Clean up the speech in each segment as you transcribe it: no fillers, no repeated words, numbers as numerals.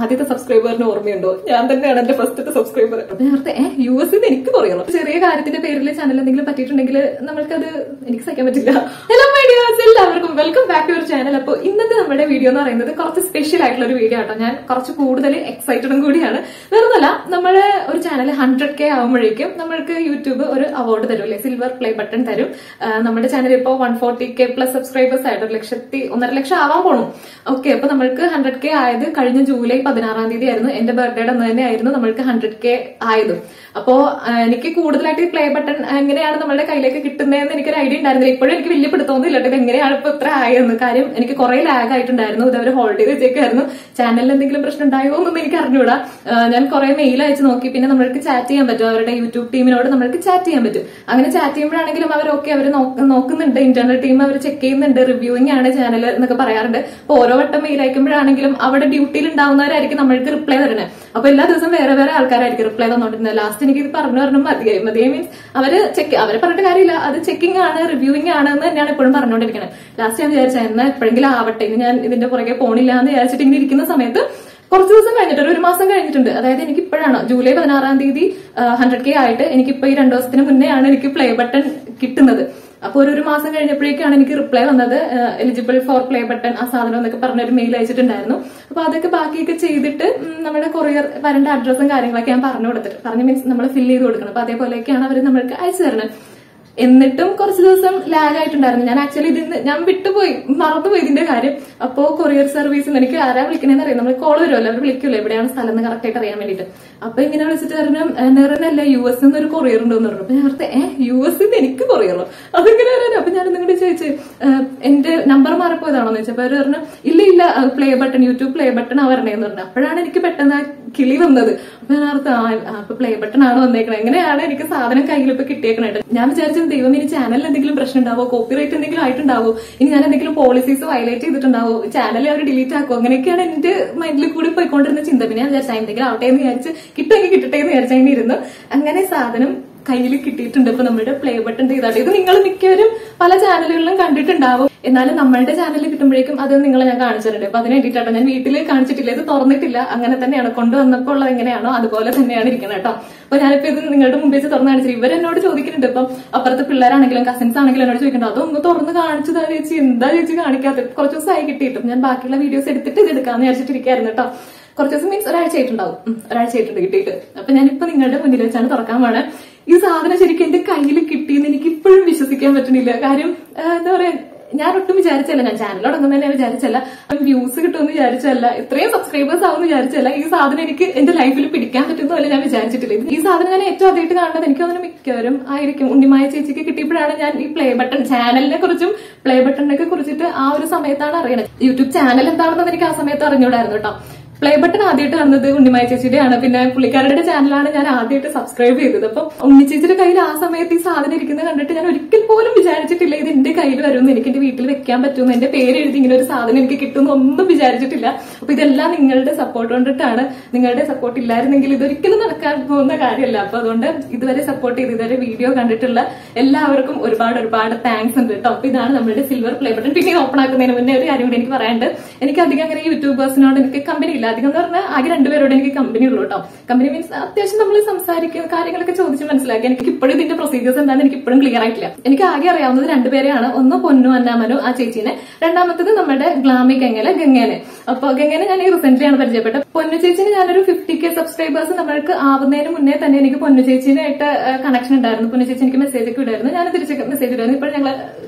ആദ്യത്തെ സബ്സ്ക്രൈബറിന് ഓർമ്മയുണ്ടോ? ഞാൻ തന്നെയാണ് എന്റെ ഫസ്റ്റത്തെ സബ്സ്ക്രൈബർ. അപ്പൊ ഞാൻ ഓർത്തെ യുഎസ് എനിക്ക് പറയുള്ളൂ. ചെറിയ കാര്യത്തിന്റെ പേരിൽ ചാനൽ എന്തെങ്കിലും പറ്റിയിട്ടുണ്ടെങ്കിൽ നമ്മൾക്കത് എനിക്ക് സഹിക്കാൻ പറ്റില്ല. ഹലോ മൈ ഡിയേഴ്സ്, എല്ലാവർക്കും welcome back to your channel. അപ്പോൾ ഇന്നത്തെ നമ്മുടെ വീഡിയോ എന്ന് പറയുന്നത് കുറച്ച് സ്പെഷ്യൽ ആയിട്ടുള്ള ഒരു വീഡിയോ ആട്ടോ. ഞാൻ കുറച്ച് കൂടുതൽ എക്സൈറ്റഡും കൂടിയാണ്. വേറൊന്നല്ല, നമ്മുടെ ഒരു ചാനൽ 100K ആവുമ്പോഴേക്കും നമ്മൾക്ക് യൂട്യൂബ് ഒരു അവാർഡ് തരും, അല്ലെ, സിൽവർ പ്ലേ ബട്ടൺ തരും. നമ്മുടെ ചാനൽ ഇപ്പോൾ 140K പ്ലസ് സബ്സ്ക്രൈബേഴ്സ് ആയിട്ട് 1,100,000 ആവാൻ പോണു. ഓക്കെ, അപ്പൊ നമ്മൾക്ക് 100K ആയത് കഴിഞ്ഞ ജൂലൈ 16-ാം തീയതി ആയിരുന്നു. എന്റെ ബർത്ത്ഡേയുടെ അന്ന് തന്നെ ആയിരുന്നു നമ്മൾക്ക് 100K ആയത്. അപ്പോ എനിക്ക് കൂടുതലായിട്ട് പ്ലേ ബട്ടൺ എങ്ങനെയാണ് നമ്മുടെ കയ്യിലേക്ക് കിട്ടുന്നതെന്ന് എനിക്കൊരു ഐഡിയ ഉണ്ടായിരുന്നില്ല. ഇപ്പോഴും എനിക്ക് വലിയ പിടുത്തമൊന്നുമില്ല ഇത് എങ്ങനെയാണ് ഇപ്പൊ ഇത്ര ആയെന്ന്. കാര്യം എനിക്ക് കുറെ ലാഗ് ആയിട്ടുണ്ടായിരുന്നു. ഇത് അവർ ഹോൾഡ് ചെയ്ത് വെച്ചേക്കായിരുന്നു. ചാനലിൽ എന്തെങ്കിലും പ്രശ്നം ഉണ്ടായോ എന്നൊന്നും എനിക്ക് അറിഞ്ഞൂടാ. ഞാൻ കുറെ മെയിൽ അയച്ചു നോക്കി. പിന്നെ നമ്മൾക്ക് ചാറ്റ് ചെയ്യാൻ പറ്റും, അവരുടെ യൂട്യൂബ് ടീമിനോട് നമ്മൾക്ക് ചാറ്റ് ചെയ്യാൻ പറ്റും. അങ്ങനെ ചാറ്റ് ചെയ്യുമ്പോഴാണെങ്കിലും അവർ നോക്കുന്നുണ്ട്, ഇന്റർണൽ ടീം അവർ ചെക്ക് ചെയ്യുന്നുണ്ട്, റിവ്യൂയിങ് ആണ് ചാനൽ എന്നൊക്കെ പറയാറുണ്ട്. അപ്പൊ ഓരോ വട്ടം മെയിൽ അയക്കുമ്പോഴാണെങ്കിലും അവിടെ ഡ്യൂട്ടിയിൽ ഉണ്ടാവുന്നവരായിരിക്കും നമ്മൾക്ക് റിപ്ലൈ തരണേ. അപ്പൊ എല്ലാ ദിവസവും വേറെ വേറെ ആൾക്കാരായിരിക്കും റിപ്ലൈ തന്നോണ്ടിരുന്നത്. ലാസ്റ്റ് എനിക്ക് ഇത് പറഞ്ഞു മതിയായി മീൻസ് അവരെ പറഞ്ഞിട്ട് കാര്യമില്ല, അത് ചെക്കിംഗ് ആണ്, റിവ്യൂയിങ് ആണ് എന്ന് തന്നെയാണ് എപ്പോഴും പറഞ്ഞുകൊണ്ടിരിക്കുന്നത്. ലാസ്റ്റ് ഞാൻ വിചാരിച്ചാൽ എന്നാൽ എപ്പോഴെങ്കിലും ആവട്ടെ, ഇനി ഞാൻ ഇതിന്റെ പുറകെ പോണില്ല എന്ന് വിചാരിച്ചിട്ട് ഇങ്ങനെ ഇരിക്കുന്ന സമയത്ത് കുറച്ച് ദിവസം കഴിഞ്ഞിട്ട്, ഒരു മാസം കഴിഞ്ഞിട്ടുണ്ട്. അതായത് എനിക്ക് ഇപ്പോഴാണ് ജൂലൈ 16-ാം തീയതി 100K ആയിട്ട് എനിക്കിപ്പോ ഈ 2 ദിവസത്തിന് മുന്നേ ആണ് എനിക്ക് പ്ലേ ബട്ടൺ കിട്ടുന്നത്. അപ്പൊ ഒരു മാസം കഴിഞ്ഞപ്പോഴേക്കാണ് എനിക്ക് റിപ്ലൈ വന്നത്, എലിജിബിൾ ഫോർ പ്ലേ ബട്ടൺ ആ സാധനം എന്നൊക്കെ പറഞ്ഞൊരു മെയിൽ അയച്ചിട്ടുണ്ടായിരുന്നു. അപ്പൊ അതൊക്കെ ബാക്കിയൊക്കെ ചെയ്തിട്ട് നമ്മുടെ കൊറിയർ വരേണ്ട അഡ്രസ്സും കാര്യങ്ങളൊക്കെ ഞാൻ പറഞ്ഞു മീൻസ് നമ്മൾ ഫില്ല് ചെയ്ത് കൊടുക്കണം. അപ്പൊ അതേപോലെയൊക്കെയാണ് അവർ നമ്മൾക്ക് അയച്ചു തരുന്നത്. എന്നിട്ടും കുറച്ച് ദിവസം ലാഗ് ആയിട്ടുണ്ടായിരുന്നു. ഞാൻ ആക്ച്വലി ഞാൻ മറന്നുപോയി ഇതിന്റെ കാര്യം. അപ്പോ കൊറിയർ സർവീസ് എനിക്ക് ആരാ വിളിക്കണേന്ന് അറിയാം, നമ്മൾ കോൾ വരുമല്ലോ, അവർ വിളിക്കുമല്ലോ എവിടെയാണ് സ്ഥലം എന്ന് കറക്റ്റ് ആയിട്ട് അറിയാൻ വേണ്ടിട്ട്. അപ്പൊ ഇങ്ങനെ വിളിച്ചിട്ട് പറഞ്ഞു നെറിനല്ല US എന്നൊരു കൊറിയർ ഉണ്ടെന്ന് പറഞ്ഞു. അപ്പൊ ഞാൻ ഓർത്തെ US എനിക്ക് കൊറിയറോ, അതെങ്ങനെ വരാൻ? അപ്പൊ ഞാൻ നിങ്ങളുടെ ചോദിച്ചു എന്റെ നമ്പർ മാറിപ്പോയതാണോ എന്ന് ചോദിച്ചപ്പോ അവര് പറഞ്ഞു ഇല്ല play button, YouTube play button ആ വരണേന്ന് പറഞ്ഞു. അപ്പോഴാണ് എനിക്ക് പെട്ടെന്ന് ആ കിളി വന്നത്. അപ്പൊ ഞാൻ ഓർത്ത് അപ്പൊ പ്ലേ ബട്ടൺ ആണോ വന്നേക്കണേ, എങ്ങനെയാണ് എനിക്ക് സാധനം കയ്യിൽ ഇപ്പൊ കിട്ടിയേക്കണായിട്ട്. ഞാൻ വിചാരിച്ചു ദൈവം ഇനി ചാനലിൽ എന്തെങ്കിലും പ്രശ്നം ഉണ്ടാവോ, കോപ്പിറൈറ്റ് എന്തെങ്കിലും ആയിട്ടുണ്ടാവോ, ഇനി ഞാൻ എന്തെങ്കിലും പോളിസീസ് വയലേറ്റ് ചെയ്തിട്ടുണ്ടാവോ, ചാനൽ അവർ ഡിലീറ്റ് ആക്കുമോ, അങ്ങനെയൊക്കെയാണ് എന്റെ മൈൻഡിൽ കൂടി പോയിക്കൊണ്ടിരുന്ന ചിന്ത. പിന്നെ ഞാൻ വിചാരിച്ചാൽ എന്തെങ്കിലും ആവട്ടെ എന്ന് വിചാരിച്ച് കിട്ടുമെങ്കിൽ കിട്ടട്ടെ എന്ന് വിചാരിച്ചാൽ ഇങ്ങനെ ഇരുന്നു. അങ്ങനെ സാധനം കയ്യിൽ കിട്ടിയിട്ടുണ്ട്. ഇപ്പൊ നമ്മുടെ പ്ലേ ബട്ടൺ ചെയ്താട്ടെ. ഇത് നിങ്ങൾ മിക്കവരും പല ചാനലുകളിലും കണ്ടിട്ടുണ്ടാവും. എന്നാലും നമ്മളുടെ ചാനലിൽ കിട്ടുമ്പോഴേക്കും അത് നിങ്ങളെ ഞാൻ കാണിച്ചിട്ടുണ്ട്. അപ്പൊ അതിന് വേണ്ടിയിട്ടാട്ടോ ഞാൻ വീട്ടിൽ കാണിച്ചിട്ടില്ല, ഇത് തുറന്നിട്ടില്ല. അങ്ങനെ തന്നെയാണ് കൊണ്ടുവന്നപ്പോൾ ഉള്ളത് എങ്ങനെയാണോ അതുപോലെ തന്നെയാണ് ഇരിക്കണം കേട്ടോ. അപ്പൊ ഞാനിപ്പോ ഇത് നിങ്ങളുടെ മുമ്പ് വെച്ച് തുറന്ന് കാണിച്ചിട്ട് ഇവരെന്നോട് ചോദിക്കുന്നുണ്ട്. ഇപ്പം അപ്പുറത്തെ പിള്ളേരാണെങ്കിലും കസിൻസ് ആണെങ്കിലും എന്നോട് ചോദിക്കുന്നുണ്ട് അതൊന്ന് തുറന്ന് കാണിച്ചതാ ചേച്ചി, എന്താ ചേച്ചി കാണിക്കാത്ത? കുറച്ച് ദിവസമായി കിട്ടിയിട്ടും ഞാൻ ബാക്കിയുള്ള വീഡിയോസ് എടുത്തിട്ട് ഇത് എടുക്കാന്ന് വിചാരിച്ചിട്ടിരിക്കായിരുന്നു കേട്ടോ. കുറച്ച് ദിവസം മീൻസ് ഒരാഴ്ച ആയിട്ടുണ്ട് കിട്ടിയിട്ട്. അപ്പൊ ഞാനിപ്പോ നിങ്ങളുടെ മുന്നിൽ വെച്ചാണ് തുറക്കാൻ പോണേ. ഈ സാധനം ശരിക്കും എന്റെ കയ്യിൽ കിട്ടിയെന്ന് എനിക്ക് ഇപ്പോഴും വിശ്വസിക്കാൻ പറ്റുന്നില്ല. കാര്യം എന്താ പറയാ, ഞാൻ ഒട്ടും വിചാരിച്ചല്ല, ഞാൻ ചാനൽ തുടങ്ങുന്ന തന്നെ വിചാരിച്ചല്ല, വ്യൂസ് കിട്ടുമെന്ന് വിചാരിച്ചല്ല, ഇത്രയും സബ്സ്ക്രൈബേഴ്സ് ആവുമെന്ന് വിചാരിച്ചല്ല. ഈ സാധനം എനിക്ക് എന്റെ ലൈഫിൽ പിടിക്കാൻ പറ്റുന്നതല്ല ഞാൻ വിചാരിച്ചിട്ടില്ല. ഈ സാധനം ഞാൻ ഏറ്റവും ആദ്യമായിട്ട് കാണുന്നത് എനിക്ക് തോന്നുന്നു മിക്കവരും ആയിരിക്കും ഉണ്ണിമായ ചേച്ചിക്ക് കിട്ടിയപ്പോഴാണ് ഞാൻ ഈ പ്ലേ ബട്ടൺ ചാനലിനെ കുറിച്ചും പ്ലേ ബട്ടണിനെ കുറിച്ചിട്ട് ആ ഒരു സമയത്താണ് അറിയണത്. യൂട്യൂബ് ചാനൽ എന്താണെന്ന് എനിക്ക് ആ സമയത്ത് അറിഞ്ഞൂടായിരുന്നു കേട്ടോ. പ്ലേ ബട്ടൺ ആദ്യമായിട്ട് കാണുന്നത് ഉണ്ണിമായ ചേച്ചിയുടെയാണ്. പിന്നെ പുള്ളിക്കാരുടെ ചാനലാണ് ഞാൻ ആദ്യമായിട്ട് സബ്സ്ക്രൈബ് ചെയ്തത്. അപ്പൊ ഉണ്ണി ചേച്ചിയുടെ കയ്യിൽ ആ സമയത്ത് ഈ സാധനം ഇരിക്കുന്നത് കണ്ടിട്ട് ഞാൻ ഒരിക്കൽ പോലും വിചാരിച്ചിട്ടില്ല ഇത് എന്റെ കയ്യിൽ വരുമെന്ന്, എനിക്ക് എന്റെ വീട്ടിൽ വെക്കാൻ പറ്റുമെന്ന്, എന്റെ പേര് എഴുതി ഇങ്ങനെ ഒരു സാധനം എനിക്ക് കിട്ടുമെന്ന് ഒന്നും വിചാരിച്ചിട്ടില്ല. അപ്പൊ ഇതെല്ലാം നിങ്ങളുടെ സപ്പോർട്ട് കൊണ്ടിട്ടാണ്. നിങ്ങളുടെ സപ്പോർട്ട് ഇല്ലായിരുന്നെങ്കിൽ ഇതൊരിക്കലും നടക്കാൻ പോകുന്ന കാര്യമല്ല. അപ്പൊ അതുകൊണ്ട് ഇതുവരെ സപ്പോർട്ട് ചെയ്ത് ഇതുവരെ വീഡിയോ കണ്ടിട്ടുള്ള എല്ലാവർക്കും ഒരുപാട് താങ്ക്സ് ഉണ്ട് കേട്ടോ. അപ്പൊ ഇതാണ് നമ്മുടെ സിൽവർ പ്ലേ ബട്ടൺ. പിന്നെ ഓപ്പൺ ആക്കുന്നതിന് മുന്നേ ഒരു കാര്യം കൂടി എനിക്ക് പറയാനുണ്ട്. എനിക്ക് അധികം അങ്ങനെ യൂട്യൂബേഴ്സിനോട് എനിക്ക് കമ്പനി ഇല്ല. അധികം എന്ന് പറഞ്ഞാൽ ആകെ 2 പേരോട് എനിക്ക് കമ്പനി ഉള്ളൂ കേട്ടോ. കമ്പനി മീൻസ് അത്യാവശ്യം നമ്മൾ സംസാരിക്കുന്ന കാര്യങ്ങളൊക്കെ ചോദിച്ച് മനസ്സിലാക്കി. എനിക്ക് ഇപ്പോഴും ഇതിന്റെ പ്രൊസീജിയേഴ്സ് എന്താണെന്ന് എനിക്ക് ഇപ്പോഴും ക്ലിയർ ആയിട്ടില്ല. എനിക്ക് ആകെ അറിയാവുന്നത് 2 പേരെയാണ്. ഒന്ന് പൊന്നു അന്നാമനു ആ ചേച്ചീനെ, രണ്ടാമത്തത് നമ്മുടെ ഗ്ലാമി ഗംഗേനെ. അപ്പൊ ഗംഗേനെ ഞാൻ ഈ റീസെന്റ്ലി ആണ് പരിചയപ്പെട്ടത്. പൊന്നു ചേച്ചിന് ഞാനൊരു 50K സബ്സ്ക്രൈബേഴ്സ് നമ്മൾക്ക് ആവുന്നതിന് മുന്നേ തന്നെ എനിക്ക് പൊന്നു ചേച്ചിനായിട്ട് കണക്ഷൻ ഉണ്ടായിരുന്നു. പൊന്നു ചേച്ചി എനിക്ക് മെസ്സേജ് ഒക്കെ ഇടായിരുന്നു, ഞാൻ തിരിച്ച് മെസ്സേജ് ഇടായിരുന്നു. ഇപ്പോൾ ഞങ്ങൾ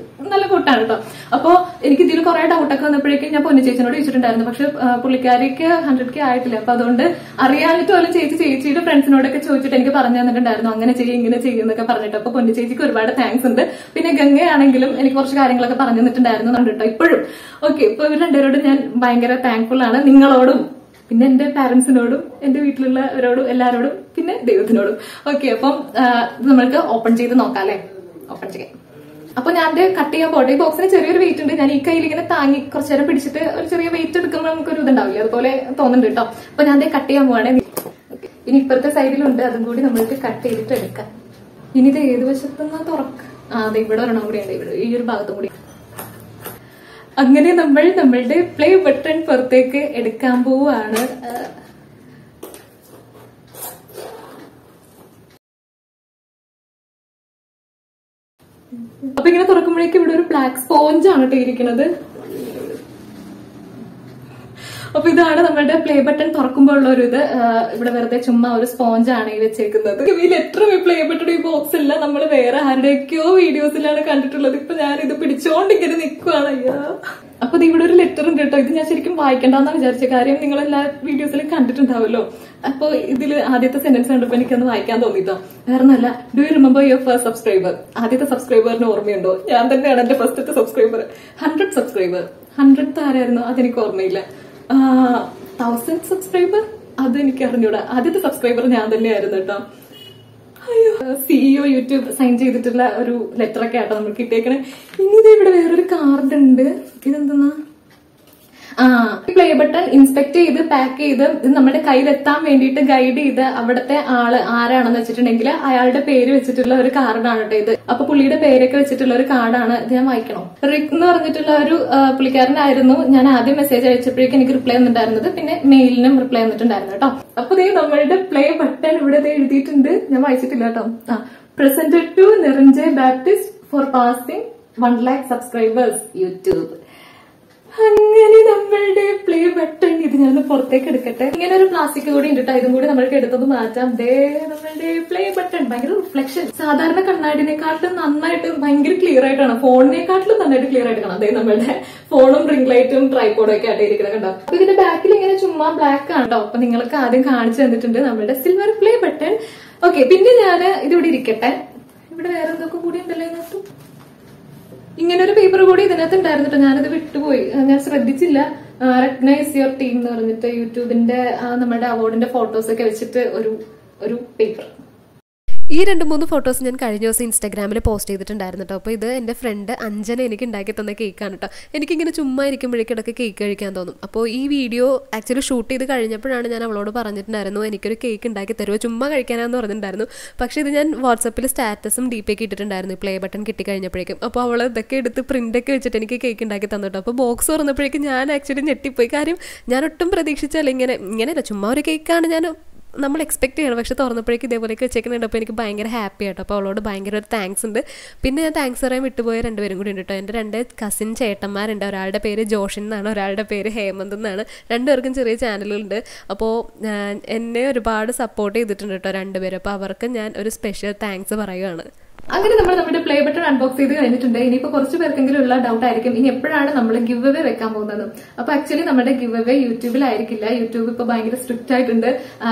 നല്ല കൂട്ടാണ് കേട്ടോ. അപ്പൊ എനിക്ക് ഇതിൽ കുറെ ഡൗട്ടൊക്കെ വന്നപ്പോഴേക്കും ഞാൻ പൊന്നു ചേച്ചിനോട് ചോദിച്ചിട്ടുണ്ടായിരുന്നു. പക്ഷെ പുള്ളിക്കാരിക്ക് 100K ആയിട്ടില്ല. അപ്പൊ അതുകൊണ്ട് അറിയാനിട്ട് പോലും ചേച്ചിയുടെ ഫ്രണ്ട്സിനോടൊക്കെ ചോദിച്ചിട്ട് എനിക്ക് പറഞ്ഞു തന്നിട്ടുണ്ടായിരുന്നു അങ്ങനെ ചെയ്യും ഇങ്ങനെ ചെയ്യും എന്നൊക്കെ പറഞ്ഞിട്ട്. അപ്പൊ പൊന്നു ചേച്ചിക്ക് ഒരുപാട് താങ്ക്സ് ഉണ്ട്. പിന്നെ ഗംഗയാണെങ്കിലും എനിക്ക് കുറച്ച് കാര്യങ്ങളൊക്കെ പറഞ്ഞു തന്നിട്ടുണ്ടായിരുന്നു കേട്ടോ ഇപ്പോഴും. ഓക്കെ, ഇപ്പൊ ഇവർ 2 പേരോടും ഞാൻ ഭയങ്കര താങ്ക്ഫുൾ ആണ്. നിങ്ങളോടും പിന്നെ എന്റെ പാരന്റ്സിനോടും എന്റെ വീട്ടിലുള്ളവരോടും എല്ലാരോടും പിന്നെ ദൈവത്തിനോടും. ഓക്കെ, അപ്പം നമ്മൾക്ക് ഓപ്പൺ ചെയ്ത് നോക്കാം അല്ലെ. ഓപ്പൺ ചെയ്യാം. അപ്പൊ ഞാൻ കട്ട് ചെയ്യാൻ പോട്ടെ. ഈ ബോക്സിന് ചെറിയൊരു വെയിറ്റ് ഉണ്ട്. ഞാൻ ഈ കയ്യിൽ ഇങ്ങനെ താങ്ങി കുറച്ചു നേരം പിടിച്ചിട്ട് ഒരു ചെറിയ വെയിറ്റ് എടുക്കുമ്പോൾ നമുക്കൊരു ഇതുണ്ടാവില്ല, അതുപോലെ തോന്നുന്നുണ്ട് കേട്ടോ. അപ്പൊ ഞാൻ കട്ട് ചെയ്യാൻ പോവാണേ. ഇനി ഇപ്പുറത്തെ സൈഡിലുണ്ട്, അതും കൂടി നമ്മൾക്ക് കട്ട് ചെയ്തിട്ട് എടുക്കാം. ഇനി ഇത് ഏത് വശത്തുനിന്ന് തുറക്കാം? അതെ, ഇവിടെ ഒരെണ്ണം കൂടി ഉണ്ട്, ഇവിടെ ഈ ഒരു ഭാഗത്തും കൂടി. അങ്ങനെ നമ്മൾ നമ്മളുടെ പ്ലേ ബട്ടൺ പുറത്തേക്ക് എടുക്കാൻ പോവാണ്. അപ്പൊ ഇങ്ങനെ തുറക്കുമ്പോഴേക്കും ഇവിടെ ഒരു ബ്ലാക്ക് സ്പോഞ്ച് ആണ് ഇട്ടിരിക്കുന്നത്. അപ്പൊ ഇതാണ് നമ്മുടെ പ്ലേ ബട്ടൺ തുറക്കുമ്പോൾ ഉള്ള ഒരു ഇത്. ഇവിടെ വെറുതെ ചുമ്മാ ഒരു സ്പോഞ്ച് ആണ് ഈ വെച്ചേക്കുന്നത്. ഈ ലെറ്റർ പ്ലേ ബട്ടൺ ഈ ബോക്സ് അല്ല, നമ്മൾ വേറെ ആരുടെയൊക്കെയോ വീഡിയോസിലാണ് കണ്ടിട്ടുള്ളത്. ഇപ്പൊ ഞാൻ ഇത് പിടിച്ചോണ്ടിങ്ങനെ നിൽക്കുവാണ്. അയ്യോ, അപ്പൊ ഇവിടെ ഒരു ലെറ്റർ ഉണ്ട് കേട്ടോ. ഇത് ഞാൻ ശരിക്കും വായിക്കണ്ടെന്നാണ് വിചാരിച്ച കാര്യം. നിങ്ങൾ എല്ലാ വീഡിയോസിലും കണ്ടിട്ടുണ്ടാവല്ലോ. അപ്പൊ ഇതില് ആദ്യത്തെ സെന്റൻസ് കണ്ടപ്പോ എനിക്കൊന്ന് വായിക്കാൻ തോന്നിട്ടോ. വേറൊന്നുമല്ല, do you remember your first subscriber? ആദ്യത്തെ സബ്സ്ക്രൈബറിന് ഓർമ്മയുണ്ടോ? ഞാൻ തന്നെയാണ് എന്റെ ഫസ്റ്റത്തെ സബ്സ്ക്രൈബർ. 100 സബ്സ്ക്രൈബർ. 100th ആരായിരുന്നു അതെനിക്ക് ഓർമ്മയില്ല. 1000 സബ്സ്ക്രൈബർ അതെനിക്ക് അറിഞ്ഞൂടാ. ആദ്യത്തെ സബ്സ്ക്രൈബർ ഞാൻ തന്നെയായിരുന്നു കേട്ടോ. അയ്യോ, CEO യൂട്യൂബ് സൈൻ ചെയ്തിട്ടുള്ള ഒരു ലെറ്റർ ഒക്കെ ആട്ടോ നമ്മൾ കിട്ടിയേക്കണേ. ഇനി ഇത് ഇവിടെ വേറൊരു കാർഡ് ഉണ്ട്. ഇതെന്തെന്നാ? പ്ലേ ബട്ടൺ ഇൻസ്പെക്ട് ചെയ്ത് പാക്ക് ചെയ്ത് ഇത് നമ്മുടെ കയ്യിലെത്താൻ വേണ്ടിയിട്ട് ഗൈഡ് ചെയ്ത് അവിടുത്തെ ആള് ആരാണെന്ന് വെച്ചിട്ടുണ്ടെങ്കിൽ അയാളുടെ പേര് വെച്ചിട്ടുള്ള ഒരു കാർഡാണ് കേട്ടോ ഇത്. അപ്പൊ പുള്ളിയുടെ പേരൊക്കെ വെച്ചിട്ടുള്ള ഒരു കാർഡാണ്. ഇത് ഞാൻ വായിക്കണോ? റിക് എന്ന് പറഞ്ഞിട്ടുള്ള ഒരു പുള്ളിക്കാരനായിരുന്നു ഞാൻ ആദ്യം മെസ്സേജ് അയച്ചപ്പോഴേക്കും എനിക്ക് റിപ്ലൈ വന്നിട്ടുണ്ടായിരുന്നത്. പിന്നെ മെയിലിനും റിപ്ലൈ വന്നിട്ടുണ്ടായിരുന്നു കേട്ടോ. അപ്പൊ ഇത് നമ്മളുടെ പ്ലേ ബട്ടൺ ഇവിടെ എഴുതിയിട്ടുണ്ട്. ഞാൻ വായിച്ചിട്ടില്ല കേട്ടോ. Presented to NerinJBaptist for passing 1 lakh subscribers YouTube. അങ്ങനെ നമ്മളുടെ പ്ലേ ബട്ടൺ ഇത് ഞാൻ പുറത്തേക്ക് എടുക്കട്ടെ. ഇങ്ങനെ ഒരു പ്ലാസ്റ്റിക് കൂടി ഉണ്ട് കേട്ടോ. ഇതും കൂടി നമ്മൾക്ക് എടുത്തത് മാറ്റാം. നമ്മളുടെ പ്ലേ ബട്ടൺ ഭയങ്കര റിഫ്ലക്ഷൻ. സാധാരണ കണ്ണാടിനെക്കാട്ടിലും നന്നായിട്ട് ഭയങ്കര ക്ലിയർ ആയിട്ടാണ്. ഫോണിനെക്കാട്ടിലും നന്നായിട്ട് ക്ലിയർ ആയിട്ട് കാണാം. അതായത് നമ്മളുടെ ഫോണും റിംഗ് ലൈറ്റും ട്രൈപോഡും ഒക്കെ ആയിട്ട് ഇരിക്കുന്നത് കണ്ടോ. അപ്പൊ ഇതിന്റെ ബാക്കിൽ ഇങ്ങനെ ചുമ്മാ ബ്ലാക്ക് ആണ് കേട്ടോ. അപ്പൊ നിങ്ങൾക്ക് ആദ്യം കാണിച്ചു തന്നിട്ടുണ്ട് നമ്മളുടെ സിൽവർ പ്ലേ ബട്ടൺ. ഓക്കെ, പിന്നെ ഞാൻ ഇതിവിടെ ഇരിക്കട്ടെ. ഇവിടെ വേറെ എന്തൊക്കെ കൂടി ഉണ്ടല്ലോ ഇതിനകത്ത്. ഇങ്ങനെ ഒരു പേപ്പർ കൂടി ഇതിനകത്ത് ഉണ്ടായിരുന്നു. ഞാനിത് വിട്ടുപോയി, ഞാൻ ശ്രദ്ധിച്ചില്ല. റെക്കഗ്നൈസ് യുവർ ടീം എന്ന് പറഞ്ഞിട്ട് യൂട്യൂബിന്റെ നമ്മുടെ അവാർഡിന്റെ ഫോട്ടോസ് ഒക്കെ വെച്ചിട്ട് ഒരു പേപ്പർ. ഈ 2-3 ഫോട്ടോസ് ഞാൻ കഴിഞ്ഞ ദിവസം ഇൻസ്റ്റാഗ്രാമിൽ പോസ്റ്റ് ചെയ്തിട്ടുണ്ടായിരുന്നു കേട്ടോ. അപ്പോൾ ഇത് എൻ്റെ ഫ്രണ്ട് അഞ്ജന എനിക്ക് ഉണ്ടാക്കി തന്ന കേക്കാണ് കേട്ടോ. എനിക്കിങ്ങനെ ചുമ്മാ ഇരിക്കുമ്പോഴേക്കും ഇടയ്ക്ക് കേക്ക് കഴിക്കാൻ തോന്നും. അപ്പോൾ ഈ വീഡിയോ ആക്ച്വലി ഷൂട്ട് ചെയ്ത് കഴിഞ്ഞപ്പോഴാണ് ഞാൻ അവളോട് പറഞ്ഞിട്ടുണ്ടായിരുന്നു എനിക്കൊരു കേക്ക് ഉണ്ടാക്കി തരുമോ, ചുമ്മാ കഴിക്കാനാന്ന് പറഞ്ഞിട്ടുണ്ടായിരുന്നു. പക്ഷേ ഇത് ഞാൻ വാട്സപ്പിൽ സ്റ്റാറ്റസും DP-ക്ക് ഇട്ടിട്ടുണ്ടായിരുന്നു പ്ലേ ബട്ടൺ കിട്ടി കഴിഞ്ഞപ്പോഴേക്കും. അപ്പോൾ അവൾ ഇതൊക്കെ എടുത്ത് പ്രിൻ്റൊക്കെ വെച്ചിട്ട് എനിക്ക് കേക്ക് ഉണ്ടാക്കി തന്നിട്ടോ. അപ്പോൾ ബോക്സ് തുറന്നപ്പോഴേക്കും ഞാൻ ആക്ച്വലി ഞെട്ടിപ്പോയി. കാര്യം ഞാൻ ഒട്ടും പ്രതീക്ഷിച്ചല്ല ഇങ്ങനെയല്ല, ചുമ്മാ ഒരു കേക്കാണ് നമ്മൾ എക്സ്പെക്ട് ചെയ്യണം. പക്ഷെ തുറന്നപ്പോഴേക്കും ഇതേപോലെയൊക്കെ വെച്ചേക്കുന്നുണ്ട്. അപ്പോൾ എനിക്ക് ഭയങ്കര ഹാപ്പി ആട്ടോ. അപ്പോൾ അവളോട് ഭയങ്കര ഒരു താങ്ക്സ് ഉണ്ട്. പിന്നെ ഞാൻ താങ്ക്സ് പറയാൻ വിട്ടുപോയ 2 പേരും കൂടി ഉണ്ട് കേട്ടോ. എൻ്റെ 2 കസിൻ ചേട്ടന്മാരുണ്ട്. ഒരാളുടെ പേര് ജോഷിൻ എന്നാണ്, ഒരാളുടെ പേര് ഹേമന്ത് എന്നാണ്. 2 പേർക്കും ചെറിയ ചാനലുകളുണ്ട്. അപ്പോൾ എന്നെ ഒരുപാട് സപ്പോർട്ട് ചെയ്തിട്ടുണ്ട് കേട്ടോ 2 പേരും. അപ്പോൾ അവർക്ക് ഞാൻ ഒരു സ്പെഷ്യൽ താങ്ക്സ് പറയുകയാണ്. അങ്ങനെ നമ്മൾ നമ്മുടെ പ്ലേ ബട്ടൺ അൺബോക്സ് ചെയ്ത് കഴിഞ്ഞിട്ടുണ്ട്. ഇനിയിപ്പോ കുറച്ച് പേർക്കെങ്കിലും ഉള്ള ഡൗട്ട് ആയിരിക്കും ഇനി എപ്പോഴാണ് നമ്മൾ ഗിവ് അവേ വെക്കാൻ പോകുന്നത്. അപ്പൊ ആക്ച്വലി നമ്മുടെ ഗിവ് അവേ യൂട്യൂബിലായിരിക്കില്ല. യൂട്യൂബ് ഇപ്പൊ ഭയങ്കര സ്ട്രിക്റ്റ് ആയിട്ടുണ്ട്.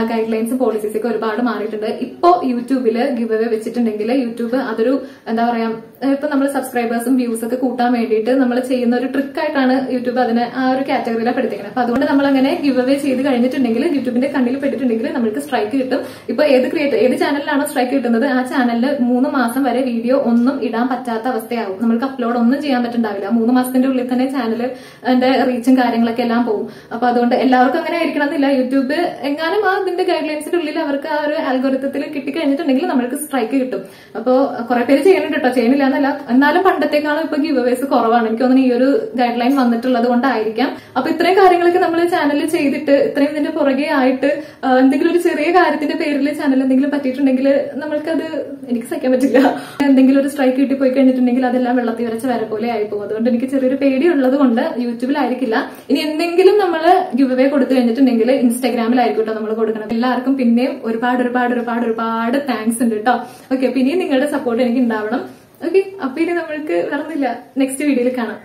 ഗൈഡ് ലൈൻസും പോളിസീസ് ഒക്കെ ഒരുപാട് മാറിയിട്ടുണ്ട്. ഇപ്പോ യൂട്യൂബില് ഗിവ് അവേ വെച്ചിട്ടുണ്ടെങ്കിൽ യൂട്യൂബ് അതൊരു എന്താ പറയാ, ഇപ്പൊ നമ്മൾ സബ്സ്ക്രൈബേഴ്സും വ്യൂസ് ഒക്കെ കൂട്ടാൻ വേണ്ടിയിട്ട് നമ്മൾ ചെയ്യുന്ന ഒരു ട്രിക്ക് ആയിട്ടാണ് യൂട്യൂബ് അതിനെ ആ ഒരു കാറ്റഗറിയിലാണ് പെടുത്തിക്കുന്നത്. അപ്പൊ അതുകൊണ്ട് നമ്മൾ അങ്ങനെ ഗിവ് അവേ ചെയ്ത് കഴിഞ്ഞിട്ടുണ്ടെങ്കിൽ യൂട്യൂബിന്റെ കണ്ണിൽ പെട്ടിട്ടുണ്ടെങ്കിൽ നമുക്ക് സ്ട്രൈക്ക് കിട്ടും. ഇപ്പൊ ഏത് ചാനലിലാണോ സ്ട്രൈക്ക് കിട്ടുന്നത് ആ ചാനലിൽ 3 മാസം വരെ വീഡിയോ ഒന്നും ഇടാൻ പറ്റാത്ത അവസ്ഥയാകും. നമുക്ക് അപ്ലോഡ് ഒന്നും ചെയ്യാൻ പറ്റുന്നുണ്ടാവില്ല. 3 മാസത്തിന്റെ ഉള്ളിൽ തന്നെ ചാനൽ അതിന്റെ റീച്ചും കാര്യങ്ങളൊക്കെ എല്ലാം പോകും. അപ്പൊ അതുകൊണ്ട് എല്ലാവർക്കും അങ്ങനെ ആയിരിക്കണം എന്നില്ല. യൂട്യൂബ് എങ്ങാനും അതിന്റെ ഗൈഡ് ലൈൻസിന്റെ ഉള്ളിൽ അവർക്ക് ആ ഒരു അൽഗോരിതത്തിൽ കിട്ടിക്കഴിഞ്ഞിട്ടുണ്ടെങ്കിൽ നമ്മൾക്ക് സ്ട്രൈക്ക് കിട്ടും. അപ്പൊ കുറെ പേര് ചെയ്യുന്നുണ്ട് കേട്ടോ, ചെയ്യുന്നില്ല എന്നല്ല. എന്നാലും പണ്ടത്തെക്കാളും ഇപ്പൊ ഗിവ് അവേസ് കുറവാണ്. എനിക്ക് തോന്നുന്നു ഈ ഒരു ഗൈഡ് ലൈൻ വന്നിട്ടുള്ളത് കൊണ്ടായിരിക്കാം. അപ്പൊ ഇത്രയും കാര്യങ്ങളൊക്കെ നമ്മൾ ചാനലിൽ ചെയ്തിട്ട് ഇത്രയും ഇതിന്റെ പുറകെ ആയിട്ട് എന്തെങ്കിലും ഒരു ചെറിയ കാര്യത്തിന്റെ പേരിൽ ചാനൽ എന്തെങ്കിലും പറ്റിയിട്ടുണ്ടെങ്കിൽ നമ്മൾക്കത് എനിക്ക് സഹിക്കാൻ പറ്റില്ല. എന്തെങ്കിലും ഒരു സ്ട്രൈക്ക് കിട്ടി പോയി കഴിഞ്ഞിട്ടുണ്ടെങ്കിൽ അതെല്ലാം വെള്ളത്തിൽ വരച്ച വര പോലെ ആയിപ്പോകും. അതുകൊണ്ട് എനിക്ക് ചെറിയൊരു പേടി ഉള്ളത് കൊണ്ട് യൂട്യൂബിലായിരിക്കില്ല. ഇനി എന്തെങ്കിലും നമ്മൾ ഗിവ് അവേ കൊടുത്തു കഴിഞ്ഞിട്ടുണ്ടെങ്കിൽ ഇൻസ്റ്റാഗ്രാമിലായിരിക്കും നമ്മൾ കൊടുക്കണം. എല്ലാവർക്കും പിന്നെയും ഒരുപാട് താങ്ക്സ് ഉണ്ട് കേട്ടോ. ഓക്കെ, പിന്നെയും നിങ്ങളുടെ സപ്പോർട്ട് എനിക്ക് ഉണ്ടാവണം. ഓക്കെ, അപ്പൊ ഇനി നമ്മൾക്ക് വേറൊന്നുമില്ല, നെക്സ്റ്റ് വീഡിയോയിൽ കാണാം.